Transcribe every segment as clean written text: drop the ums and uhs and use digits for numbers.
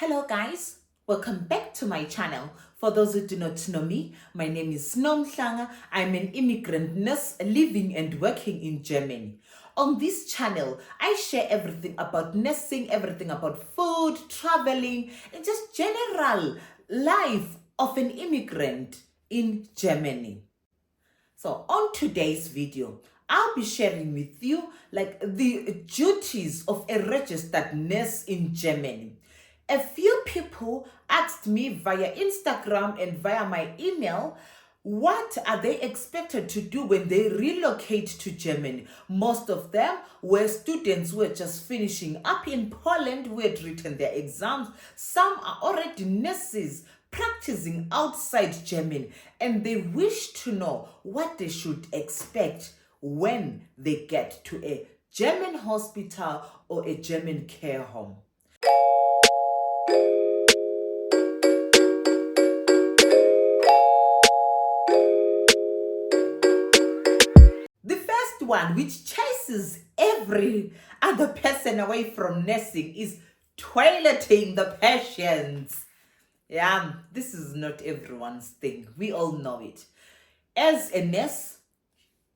Hello guys, welcome back to my channel. For those who do not know me, my name is Nomhlanga. I'm an immigrant nurse living and working in Germany. On this channel, I share everything about nursing, everything about food, traveling, and just general life of an immigrant in Germany. So on today's video, I'll be sharing with you the duties of a registered nurse in Germany. A few people asked me via Instagram and via my email, what are they expected to do when they relocate to Germany? Most of them were students who were just finishing up in Poland, who had written their exams. Some are already nurses practicing outside Germany, and they wish to know what they should expect when they get to a German hospital or a German care home. The first one, which chases every other person away from nursing, is toileting the patients. Yeah, this is not everyone's thing. We all know it. As a nurse,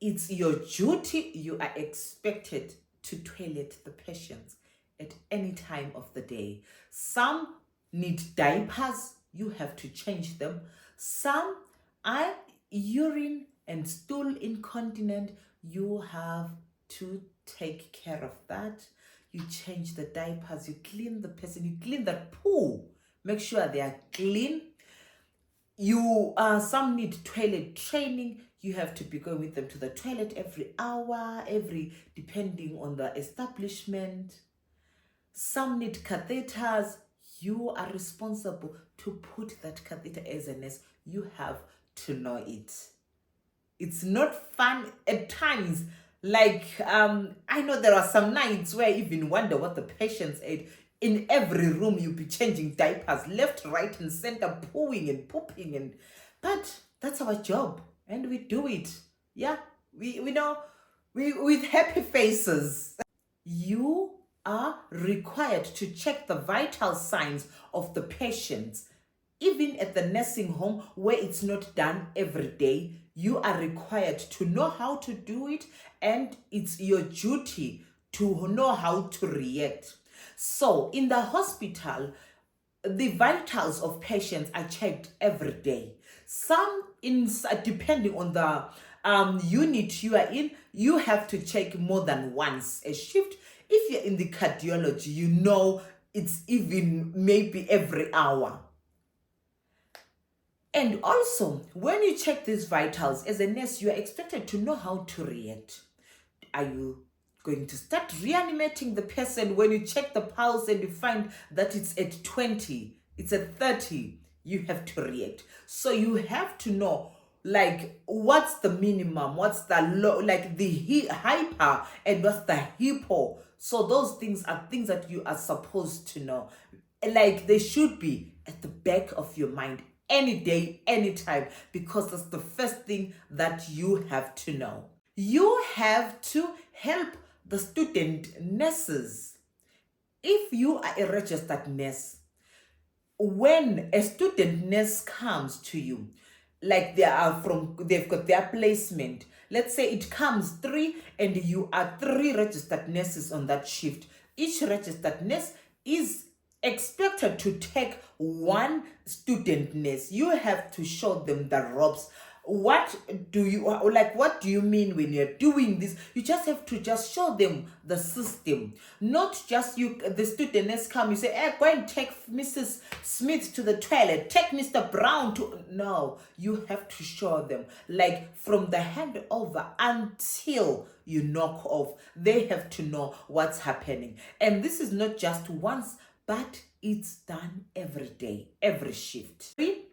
it's your duty. You are expected to toilet the patients at any time of the day. Some need diapers. You have to change them. Some are urine and stool incontinent. You have to take care of that. You change the diapers. You clean the person. You clean the poo. Make sure they are clean. Some need toilet training. You have to be going with them to the toilet every hour, depending on the establishment. Some need catheters. You are responsible to put that catheter as a nurse. You have to know it. It's not fun at times. I know there are some nights where I even wonder what the patients ate. In every room, you'll be changing diapers, left, right, and center, pooing and pooping. But that's our job, and we do it. Yeah, we know, with happy faces. You are required to check the vital signs of the patients. Even at the nursing home, where it's not done every day, you are required to know how to do it, and it's your duty to know how to react. So in the hospital, the vitals of patients are checked every day. Depending on the unit you are in, you have to check more than once a shift. If you're in the cardiology, you know it's even maybe every hour. And also, when you check these vitals, as a nurse, you are expected to know how to react. Are you going to start reanimating the person when you check the pulse and you find that it's at 20, it's at 30? You have to react. So you have to know, what's the minimum, what's the low, the hyper, and what's the hypo. So those things are things that you are supposed to know. They should be at the back of your mind any day, anytime, because that's the first thing that you have to know. You have to help the student nurses. If you are a registered nurse, when a student nurse comes to you, they've got their placement. Let's say it comes 3 and you are 3 registered nurses on that shift. Each registered nurse is expected to take 1 student nurse. You have to show them the ropes. What do you mean when you're doing this? You just have to show them the system. Not just the student nurse come, you say, hey, go and take Mrs. Smith to the toilet, take Mr. Brown to... No, you have to show them. From the handover until you knock off, they have to know what's happening. And this is not just once, but it's done every day, every shift. 3,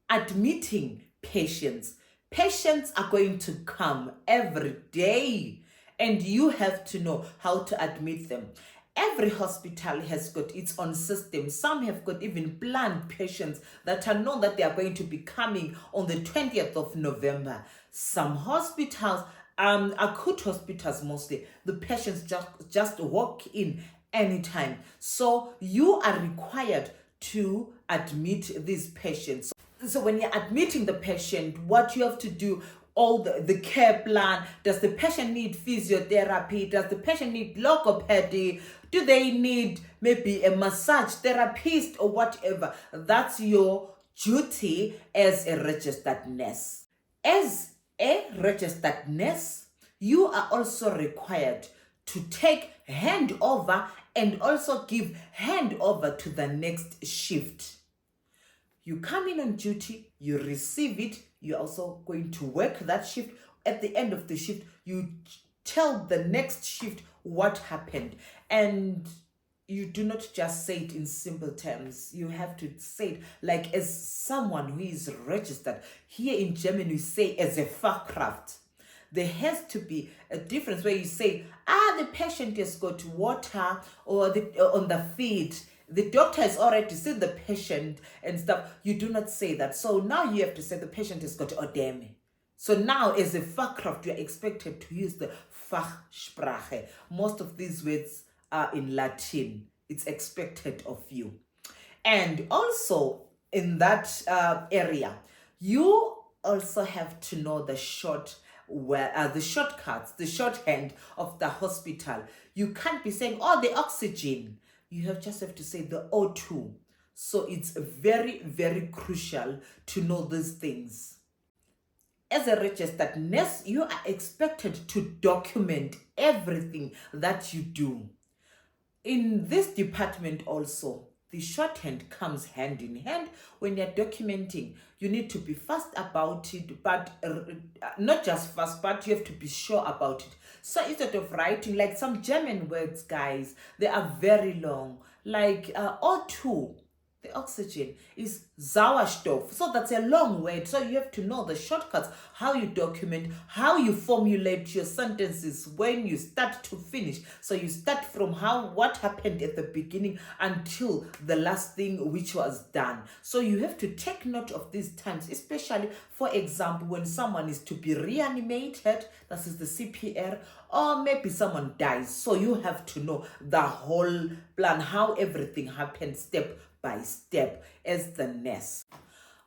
admitting patients. Patients are going to come every day, and you have to know how to admit them. Every hospital has got its own system. Some have got even planned patients that are known that they are going to be coming on the 20th of November. Some hospitals, acute hospitals mostly, the patients just walk in anytime. So you are required to admit these patients. So when you're admitting the patient, what you have to do, all the care plan, does the patient need physiotherapy? Does the patient need logopedy? Do they need maybe a massage therapist or whatever? That's your duty as a registered nurse. As a registered nurse, you are also required to take handover and also give handover to the next shift. You come in on duty, you receive it, you're also going to work that shift. At the end of the shift, you tell the next shift what happened. And you do not just say it in simple terms. You have to say it like as someone who is registered. Here in Germany, we say as a Fachkraft. There has to be a difference where you say, the patient has got water or on the feed. The doctor has already seen the patient and stuff. You do not say that. So now you have to say the patient has got odeme. So now as a Fachkraft, you are expected to use the Fachsprache. Most of these words are in Latin. It's expected of you. And also in that area, you also have to know the shortcuts, the shorthand of the hospital. You can't be saying, the oxygen. You just have to say the O2. So it's very, very crucial to know these things. As a registered nurse, you are expected to document everything that you do. In this department also, the shorthand comes hand in hand. When you're documenting, you need to be fast about it, but not just fast, but you have to be sure about it. So instead of writing like some German words, guys, they are very long, like O2, the oxygen, is Sauerstoff. So that's a long word. So you have to know the shortcuts, how you document, how you formulate your sentences when you start to finish. So you start from what happened at the beginning until the last thing which was done. So you have to take note of these times, especially, for example, when someone is to be reanimated, that is the CPR, or maybe someone dies. So you have to know the whole plan, how everything happened step by step as the nurse.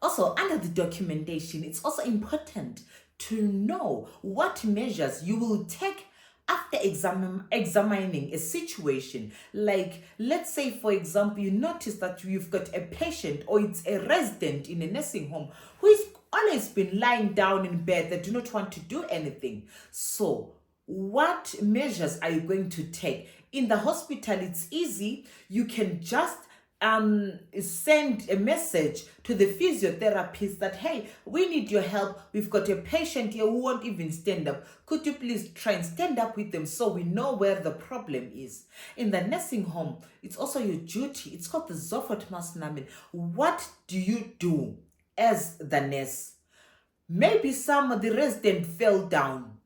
Also, under the documentation, it's also important to know what measures you will take after examining a situation. Like, let's say, for example, you notice that you've got a patient or it's a resident in a nursing home who is always been lying down in bed. They do not want to do anything. So what measures are you going to take? In the hospital, it's easy. You can just send a message to the physiotherapist that, hey, we need your help. We've got a patient here who won't even stand up. Could you please try and stand up with them so we know where the problem is? In the nursing home, it's also your duty. It's called the Sofortmaßnahmen. What do you do as the nurse? Maybe the resident fell down.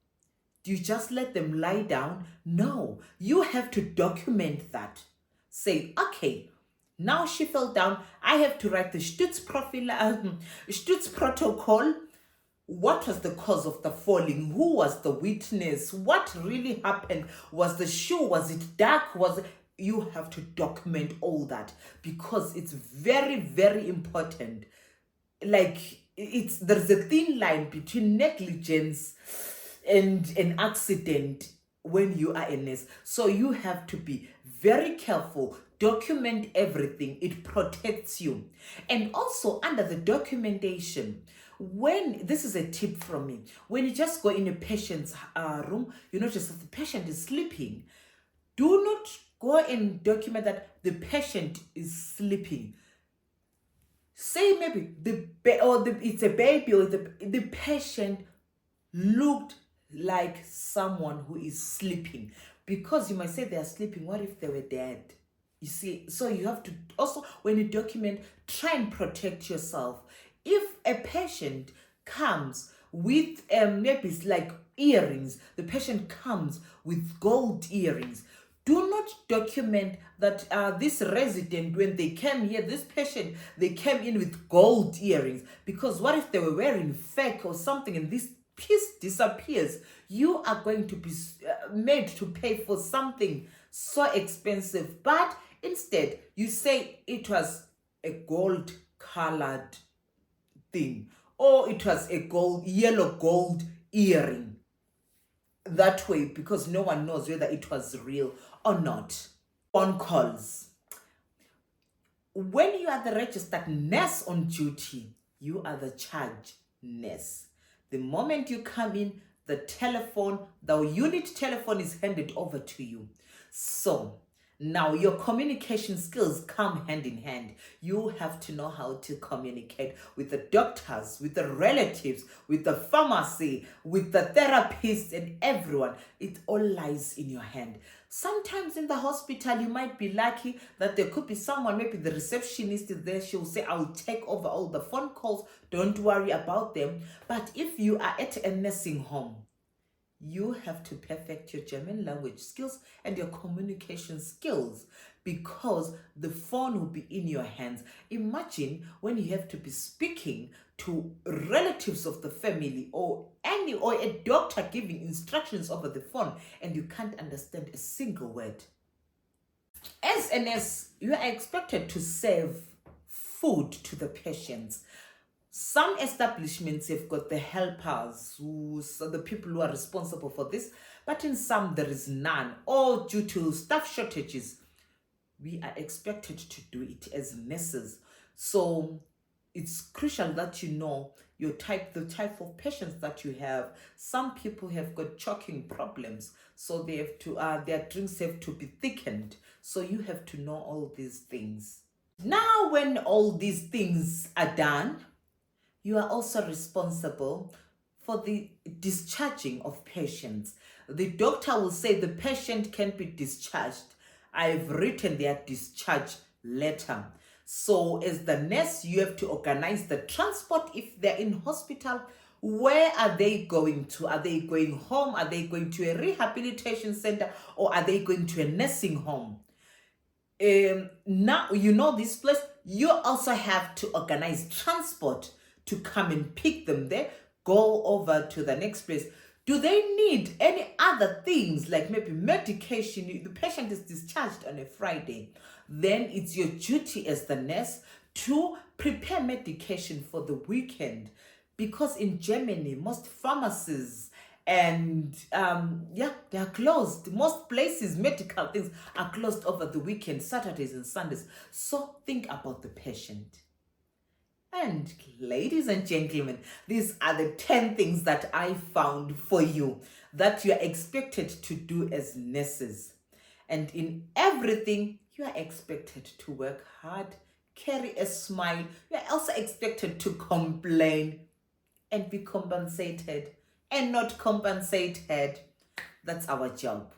Do you just let them lie down? No, you have to document that. Say, okay, now she fell down. I have to write the Stutz protocol. What was the cause of the falling? Who was the witness? What really happened? Was the shoe? Was it dark? You have to document all that because it's very, very important. Like, there's a thin line between negligence and an accident when you are a nurse. So you have to be very careful. Document everything. It protects you. And also under the documentation, this is a tip from me, when you just go in a patient's room, you notice that the patient is sleeping. Do not go and document that the patient is sleeping. Say maybe it's a baby or the patient looked like someone who is sleeping, because you might say they are sleeping. What if they were dead? You see, so you have to also, when you document, try and protect yourself. If a patient comes with maybe it's like earrings, the patient comes with gold earrings, do not document that this resident, when they came here, this patient, they came in with gold earrings, because what if they were wearing fake or something and this piece disappears? You are going to be made to pay for something so expensive. But instead, you say it was a gold colored thing, or it was a yellow gold earring. That way, because no one knows whether it was real or not. Phone calls. When you are the registered nurse on duty, you are the charge nurse. The moment you come in, the unit telephone is handed over to you. So now your communication skills come hand in hand. You have to know how to communicate with the doctors, with the relatives, with the pharmacy, with the therapists and everyone. It all lies in your hand. Sometimes in the hospital, you might be lucky that there could be someone, maybe the receptionist is there. She'll say, I'll take over all the phone calls. Don't worry about them. But if you are at a nursing home, you have to perfect your German language skills and your communication skills, because the phone will be in your hands. Imagine when you have to be speaking to relatives of the family or a doctor giving instructions over the phone and you can't understand a single word. As a nurse, you are expected to serve food to the patients. Some establishments have got the helpers, so the people who are responsible for this, but in some there is none, or due to staff shortages, we are expected to do it as nurses. So it's crucial that you know the type of patients that you have. Some people have got choking problems, so they have to their drinks have to be thickened. So you have to know all these things. Now, when all these things are done, you are also responsible for the discharging of patients. The doctor will say the patient can be discharged. I've written their discharge letter. So as the nurse, you have to organize the transport. If they're in hospital, where are they going to? Are they going home? Are they going to a rehabilitation center? Or are they going to a nursing home? Now you know this place. You also have to organize transport to come and pick them there, go over to the next place. Do they need any other things, like maybe medication? The patient is discharged on a Friday. Then it's your duty as the nurse to prepare medication for the weekend. Because in Germany, most pharmacies and they are closed. Most places, medical things are closed over the weekend, Saturdays and Sundays. So think about the patient. And ladies and gentlemen, these are the 10 things that I found for you that you are expected to do as nurses. And in everything, you are expected to work hard, carry a smile. You are also expected to complain and be compensated and not compensated. That's our job.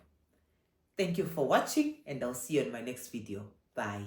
Thank you for watching, and I'll see you in my next video. Bye.